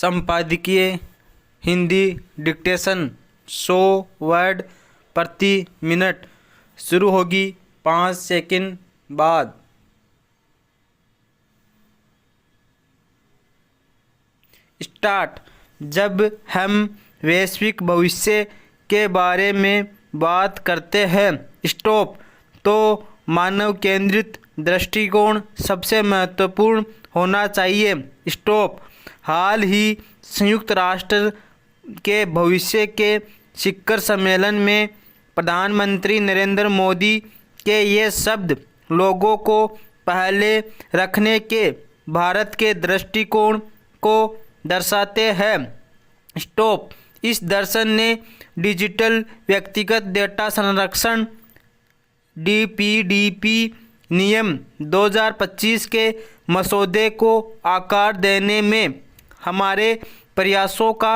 संपादकीय Hindi dictation 100 word प्रति minute शुरू होगी 5 सेकंड बाद। स्टार्ट। जब हम वैश्विक भविष्य के बारे में बात करते हैं स्टॉप, तो मानव केंद्रित दृष्टिकोण सबसे महत्वपूर्ण होना चाहिए। स्टॉप। हाल ही संयुक्त राष्ट्र के भविष्य के शिखर सम्मेलन में प्रधानमंत्री नरेंद्र मोदी के ये शब्द लोगों को पहले रखने के भारत के दृष्टिकोण को दर्शाते हैं। स्टॉप। इस दर्शन ने डिजिटल व्यक्तिगत डेटा संरक्षण DPDP नियम 2025 के मसौदे को आकार देने में हमारे प्रयासों का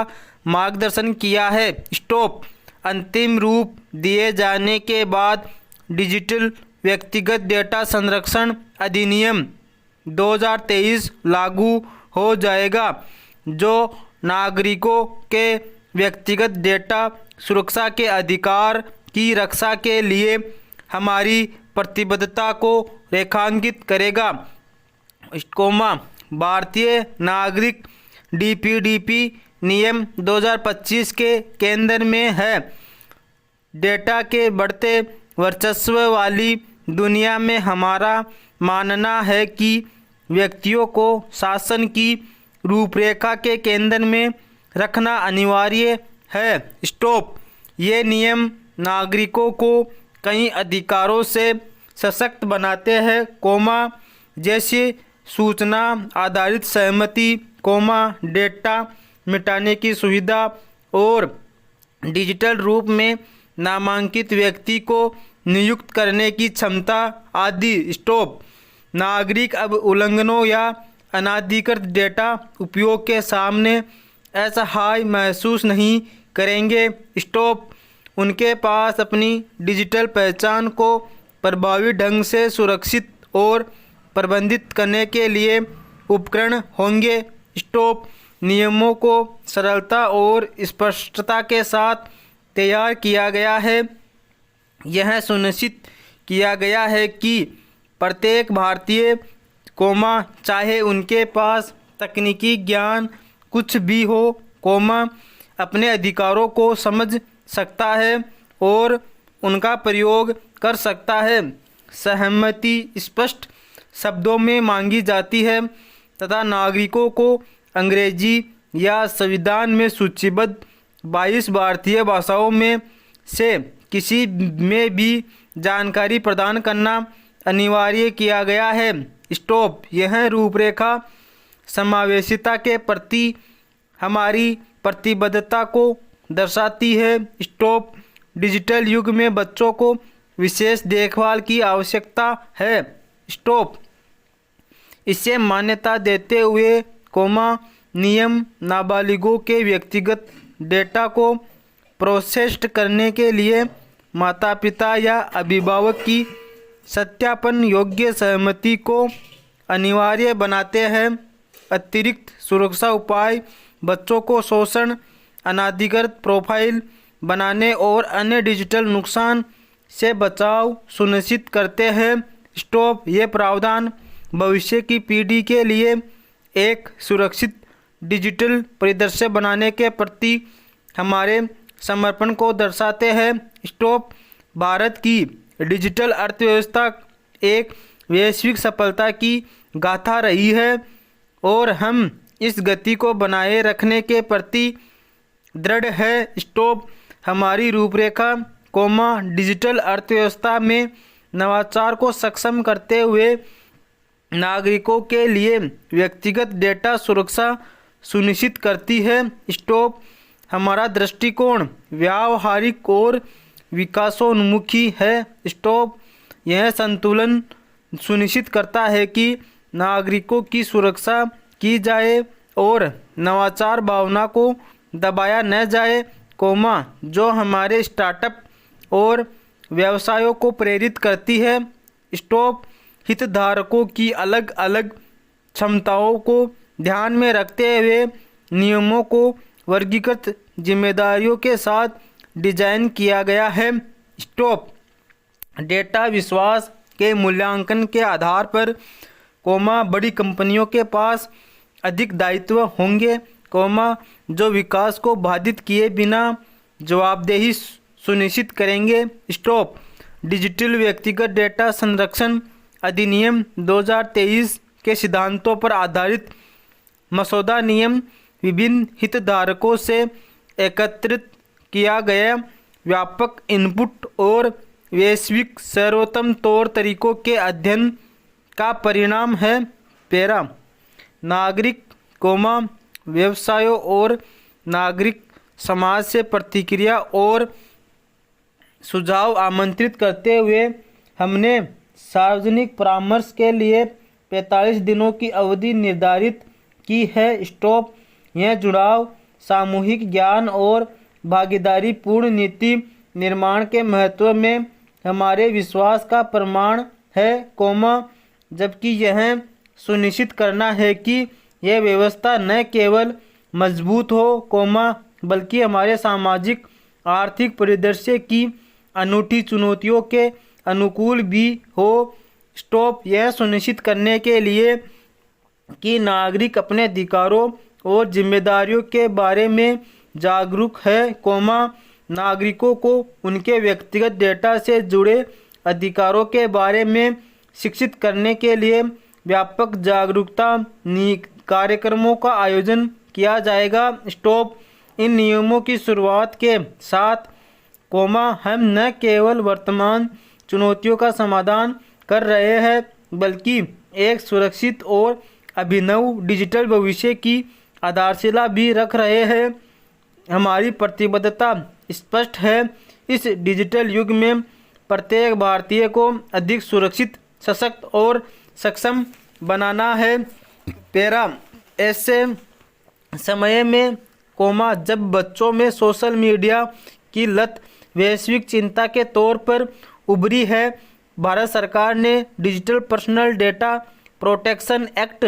मार्गदर्शन किया है। स्टॉप। अंतिम रूप दिए जाने के बाद डिजिटल व्यक्तिगत डेटा संरक्षण अधिनियम 2023 लागू हो जाएगा, जो नागरिकों के व्यक्तिगत डेटा सुरक्षा के अधिकार की रक्षा के लिए हमारी प्रतिबद्धता को रेखांकित करेगा। भारतीय नागरिक DPDP नियम 2025 के केंद्र में है। डेटा के बढ़ते वर्चस्व वाली दुनिया में हमारा मानना है कि व्यक्तियों को शासन की रूपरेखा के केंद्र में रखना अनिवार्य है। स्टॉप। ये नियम नागरिकों को कई अधिकारों से सशक्त बनाते हैं, जैसे सूचना आधारित सहमति, डेटा मिटाने की सुविधा और डिजिटल रूप में नामांकित व्यक्ति को नियुक्त करने की क्षमता आदि। स्टॉप। नागरिक अब उल्लंघनों या अनाधिकृत डेटा उपयोग के सामने असहाय महसूस नहीं करेंगे। स्टॉप। उनके पास अपनी डिजिटल पहचान को प्रभावी ढंग से सुरक्षित और प्रबंधित करने के लिए उपकरण होंगे। स्टॉप। नियमों को सरलता और स्पष्टता के साथ तैयार किया गया है। यह सुनिश्चित किया गया है कि प्रत्येक भारतीय, चाहे उनके पास तकनीकी ज्ञान कुछ भी हो, अपने अधिकारों को समझ सकता है और उनका प्रयोग कर सकता है। सहमति स्पष्ट शब्दों में मांगी जाती है तथा नागरिकों को अंग्रेजी या संविधान में सूचीबद्ध 22 भारतीय भाषाओं में से किसी में भी जानकारी प्रदान करना अनिवार्य किया गया है। स्टॉप। यह रूपरेखा समावेशिता के प्रति हमारी प्रतिबद्धता को दर्शाती है। स्टॉप। डिजिटल युग में बच्चों को विशेष देखभाल की आवश्यकता है। स्टॉप। इसे मान्यता देते हुए, नियम नाबालिगों के व्यक्तिगत डेटा को प्रोसेस्ड करने के लिए माता पिता या अभिभावक की सत्यापन योग्य सहमति को अनिवार्य बनाते हैं। अतिरिक्त सुरक्षा उपाय बच्चों को शोषण, अनाधिकृत प्रोफाइल बनाने और अन्य डिजिटल नुकसान से बचाव सुनिश्चित करते हैं। स्टॉप। ये प्रावधान भविष्य की पीढ़ी के लिए एक सुरक्षित डिजिटल परिदृश्य बनाने के प्रति हमारे समर्पण को दर्शाते हैं। स्टॉप। भारत की डिजिटल अर्थव्यवस्था एक वैश्विक सफलता की गाथा रही है और हम इस गति को बनाए रखने के प्रति दृढ़ है। स्टॉप। हमारी रूपरेखा, डिजिटल अर्थव्यवस्था में नवाचार को सक्षम करते हुए नागरिकों के लिए व्यक्तिगत डेटा सुरक्षा सुनिश्चित करती है। स्टॉप। हमारा दृष्टिकोण व्यावहारिक और विकासोन्मुखी है। स्टॉप। यह संतुलन सुनिश्चित करता है कि नागरिकों की सुरक्षा की जाए और नवाचार भावना को दबाया न जाए, जो हमारे स्टार्टअप और व्यवसायों को प्रेरित करती है। स्टॉप। हितधारकों की अलग अलग क्षमताओं को ध्यान में रखते हुए नियमों को वर्गीकृत जिम्मेदारियों के साथ डिजाइन किया गया है। स्टॉप डेटा विश्वास के मूल्यांकन के आधार पर, बड़ी कंपनियों के पास अधिक दायित्व होंगे, जो विकास को बाधित किए बिना जवाबदेही सुनिश्चित करेंगे। स्टॉप डिजिटल व्यक्तिगत डेटा संरक्षण अधिनियम 2023 के सिद्धांतों पर आधारित मसौदा नियम विभिन्न हितधारकों से एकत्रित किया गया व्यापक इनपुट और वैश्विक सर्वोत्तम तौर तरीकों के अध्ययन का परिणाम है। पैरा नागरिक, व्यवसायों और नागरिक समाज से प्रतिक्रिया और सुझाव आमंत्रित करते हुए हमने सार्वजनिक परामर्श के लिए 45 दिनों की अवधि निर्धारित की है। स्टॉप यह जुड़ाव सामूहिक ज्ञान और भागीदारी पूर्ण नीति निर्माण के महत्व में हमारे विश्वास का प्रमाण है, जबकि यह सुनिश्चित करना है कि यह व्यवस्था न केवल मजबूत हो, बल्कि हमारे सामाजिक आर्थिक परिदृश्य की अनूठी चुनौतियों के अनुकूल भी हो। स्टॉप यह सुनिश्चित करने के लिए कि नागरिक अपने अधिकारों और जिम्मेदारियों के बारे में जागरूक है, नागरिकों को उनके व्यक्तिगत डेटा से जुड़े अधिकारों के बारे में शिक्षित करने के लिए व्यापक जागरूकता कार्यक्रमों का आयोजन किया जाएगा। स्टॉप इन नियमों की शुरुआत के साथ, हम न केवल वर्तमान चुनौतियों का समाधान कर रहे हैं, बल्कि एक सुरक्षित और अभिनव डिजिटल भविष्य की आधारशिला भी रख रहे हैं। हमारी प्रतिबद्धता स्पष्ट है, इस डिजिटल युग में प्रत्येक भारतीय को अधिक सुरक्षित, सशक्त और सक्षम बनाना है। पैरा ऐसे समय में, जब बच्चों में सोशल मीडिया की लत वैश्विक चिंता के तौर पर उभरी है, भारत सरकार ने digital personal data protection act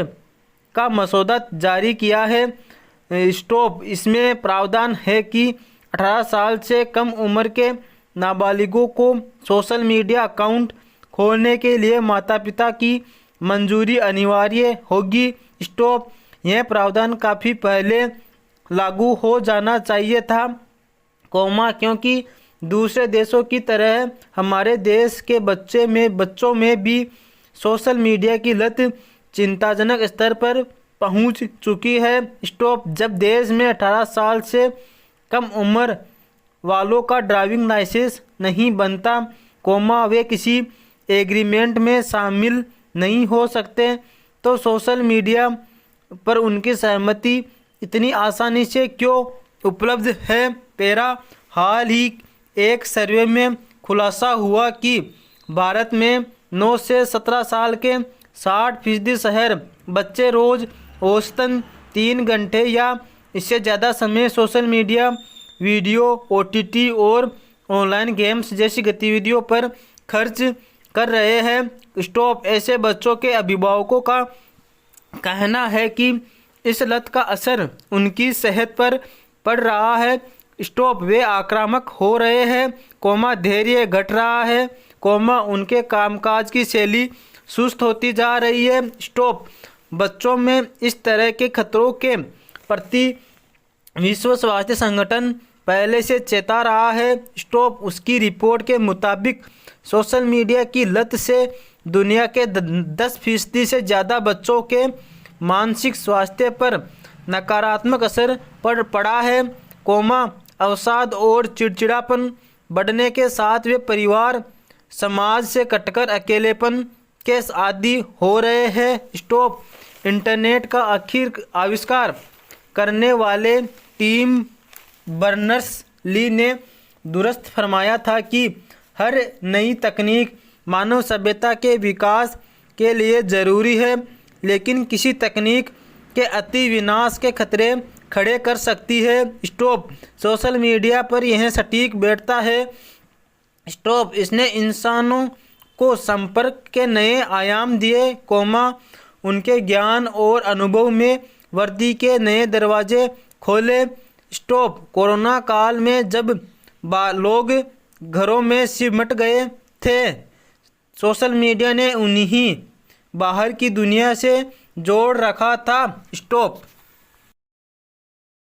का मसौदा जारी किया है। स्टॉप इसमें प्रावधान है कि 18 साल से कम उम्र के नाबालिगों को सोशल मीडिया अकाउंट खोलने के लिए माता पिता की मंजूरी अनिवार्य होगी। स्टॉप यह प्रावधान काफ़ी पहले लागू हो जाना चाहिए था, क्योंकि दूसरे देशों की तरह हमारे देश के बच्चों में भी सोशल मीडिया की लत चिंताजनक स्तर पर पहुंच चुकी है। स्टॉप जब देश में 18 साल से कम उम्र वालों का ड्राइविंग लाइसेंस नहीं बनता, वे किसी एग्रीमेंट में शामिल नहीं हो सकते, तो सोशल मीडिया पर उनकी सहमति इतनी आसानी से क्यों उपलब्ध है। पैरा हाल ही एक सर्वे में खुलासा हुआ कि भारत में 9 से 17 साल के 60% शहर बच्चे रोज़ औसतन 3 घंटे या इससे ज़्यादा समय सोशल मीडिया, वीडियो, OTT और ऑनलाइन गेम्स जैसी गतिविधियों पर खर्च कर रहे हैं। स्टॉप ऐसे बच्चों के अभिभावकों का कहना है कि इस लत का असर उनकी सेहत पर पड़ रहा है। स्टॉप वे आक्रामक हो रहे हैं, धैर्य घट रहा है, उनके कामकाज की शैली सुस्त होती जा रही है। स्टॉप बच्चों में इस तरह के खतरों के प्रति विश्व स्वास्थ्य संगठन पहले से चेता रहा है। स्टॉप उसकी रिपोर्ट के मुताबिक सोशल मीडिया की लत से दुनिया के 10% से ज़्यादा बच्चों के मानसिक स्वास्थ्य पर नकारात्मक असर पड़ा है, अवसाद और चिड़चिड़ापन बढ़ने के साथ वे परिवार, समाज से कटकर अकेलेपन के आदी हो रहे हैं। स्टॉप इंटरनेट का आविष्कार करने वाले टिम बर्नर्स-ली ने दुरुस्त फरमाया था कि हर नई तकनीक मानव सभ्यता के विकास के लिए ज़रूरी है, लेकिन किसी तकनीक के अति विनाश के खतरे खड़े कर सकती है। स्टॉप सोशल मीडिया पर यह सटीक बैठता है। स्टॉप इसने इंसानों को संपर्क के नए आयाम दिए, उनके ज्ञान और अनुभव में वर्दी के नए दरवाजे खोले। स्टॉप। कोरोना काल में जब लोग घरों में सिमट गए थे, सोशल मीडिया ने उन्हें बाहर की दुनिया से जोड़ रखा था। स्टॉप।